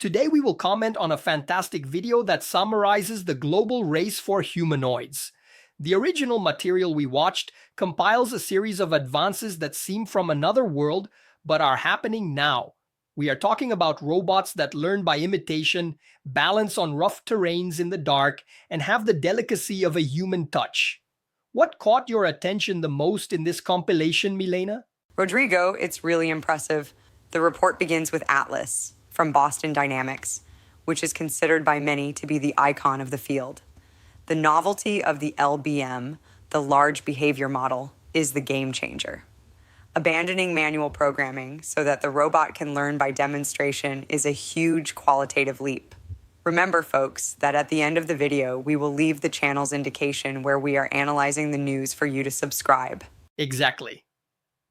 Today we will comment on a fantastic video that summarizes the global race for humanoids. The original material we watched compiles a series of advances that seem from another world but are happening now. We are talking about robots that learn by imitation, balance on rough terrains in the dark, and have the delicacy of a human touch. What caught your attention the most in this compilation, Milena? Rodrigo, it's really impressive. The report begins with Atlas from Boston Dynamics, which is considered by many to be the icon of the field. The novelty of the LBM, the large behavior model, is the game changer. Abandoning manual programming so that the robot can learn by demonstration is a huge qualitative leap. Remember, folks, that at the end of the video, we will leave the channel's indication where we are analyzing the news for you to subscribe. Exactly.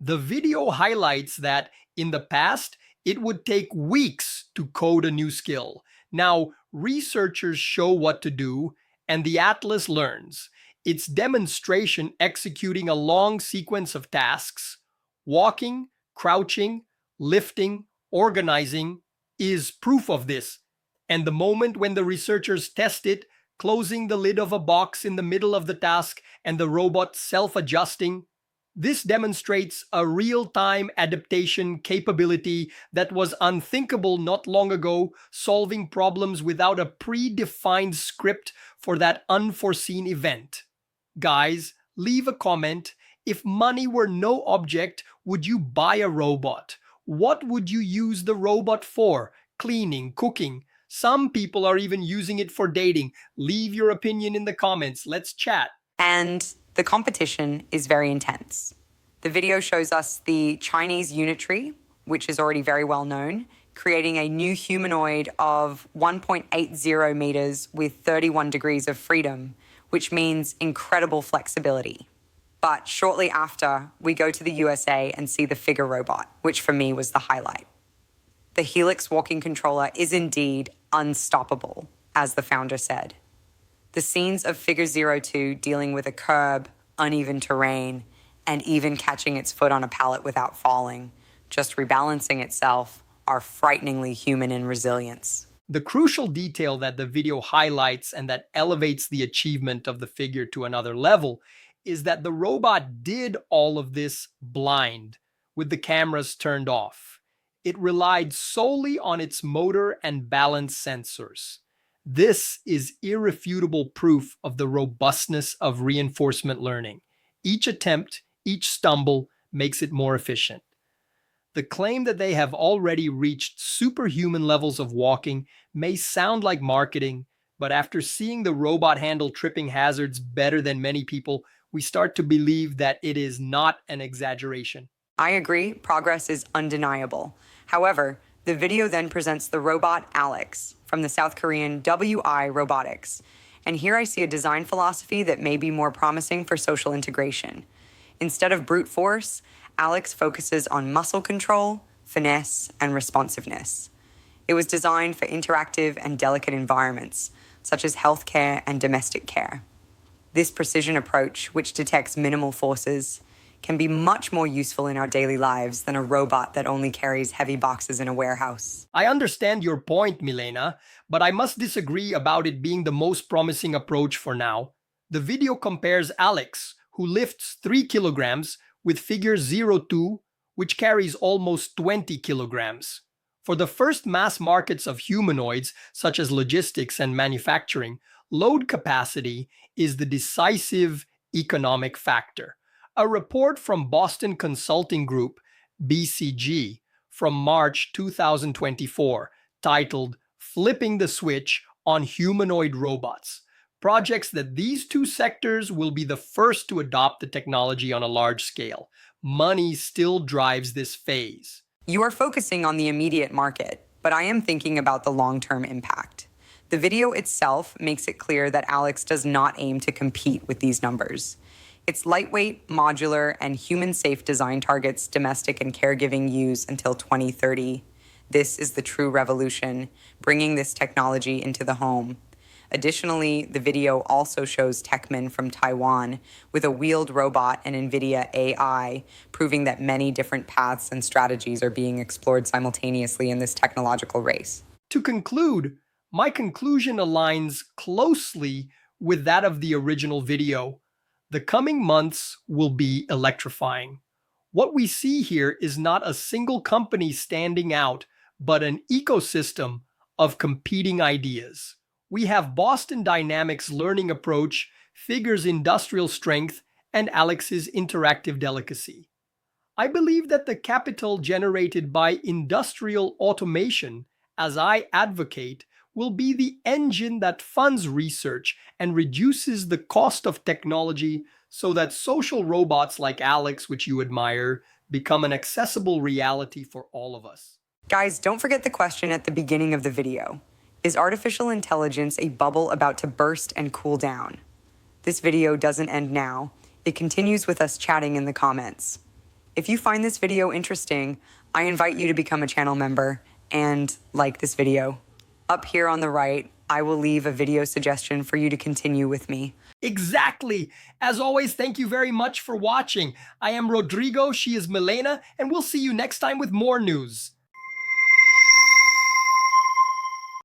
The video highlights that in the past, it would take weeks to code a new skill. Now, researchers show what to do, and the Atlas learns. Its demonstration executing a long sequence of tasks, walking, crouching, lifting, organizing, is proof of this. And the moment when the researchers test it, closing the lid of a box in the middle of the task and the robot self-adjusting, this demonstrates a real-time adaptation capability that was unthinkable not long ago, solving problems without a predefined script for that unforeseen event. Guys, leave a comment. If money were no object, would you buy a robot? What would you use the robot for? Cleaning, cooking? Some people are even using it for dating. Leave your opinion in the comments. Let's chat. And the competition is very intense. The video shows us the Chinese unitree, which is already very well known, creating a new humanoid of 1.80 meters with 31 degrees of freedom, which means incredible flexibility. But shortly after, we go to the USA and see the figure robot, which for me was the highlight. The helix walking controller is indeed unstoppable, as the founder said. The scenes of Figure 02 dealing with a curb, uneven terrain, and even catching its foot on a pallet without falling, just rebalancing itself, are frighteningly human in resilience. The crucial detail that the video highlights and that elevates the achievement of the figure to another level is that the robot did all of this blind, with the cameras turned off. It relied solely on its motor and balance sensors. This is irrefutable proof of the robustness of reinforcement learning. Each attempt, each stumble makes it more efficient. The claim that they have already reached superhuman levels of walking may sound like marketing, but after seeing the robot handle tripping hazards better than many people, we start to believe that it is not an exaggeration. I agree, progress is undeniable. However, the video then presents the robot Allex from the South Korean WI Robotics. And here I see a design philosophy that may be more promising for social integration. Instead of brute force, Allex focuses on muscle control, finesse, and responsiveness. It was designed for interactive and delicate environments, such as healthcare and domestic care. This precision approach, which detects minimal forces, can be much more useful in our daily lives than a robot that only carries heavy boxes in a warehouse. I understand your point, Milena, but I must disagree about it being the most promising approach for now. The video compares Allex, who lifts 3 kilograms, with Figure 02, which carries almost 20 kilograms. For the first mass markets of humanoids, such as logistics and manufacturing, load capacity is the decisive economic factor. A report from Boston Consulting Group, BCG, from March 2024, titled Flipping the Switch on Humanoid Robots, projects that these two sectors will be the first to adopt the technology on a large scale. Money still drives this phase. You are focusing on the immediate market, but I am thinking about the long-term impact. The video itself makes it clear that Allex does not aim to compete with these numbers. Its lightweight, modular, and human-safe design targets domestic and caregiving use until 2030. This is the true revolution, bringing this technology into the home. Additionally, the video also shows techman from Taiwan with a wheeled robot and nvidia AI, proving that many different paths and strategies are being explored simultaneously in this technological race. To conclude, my conclusion aligns closely with that of the original video. The coming months will be electrifying. What we see here is not a single company standing out, but an ecosystem of competing ideas. We have Boston Dynamics' learning approach, Figure's industrial strength, and Alex's interactive delicacy. I believe that the capital generated by industrial automation, as I advocate, will be the engine that funds research and reduces the cost of technology so that social robots like Alex, which you admire, become an accessible reality for all of us. Guys, don't forget the question at the beginning of the video. Is artificial intelligence a bubble about to burst and cool down? This video doesn't end now. It continues with us chatting in the comments. If you find this video interesting, I invite you to become a channel member and like this video. Up here on the right, I will leave a video suggestion for you to continue with me. Exactly. As always, thank you very much for watching. I am Rodrigo, she is Milena, and we'll see you next time with more news.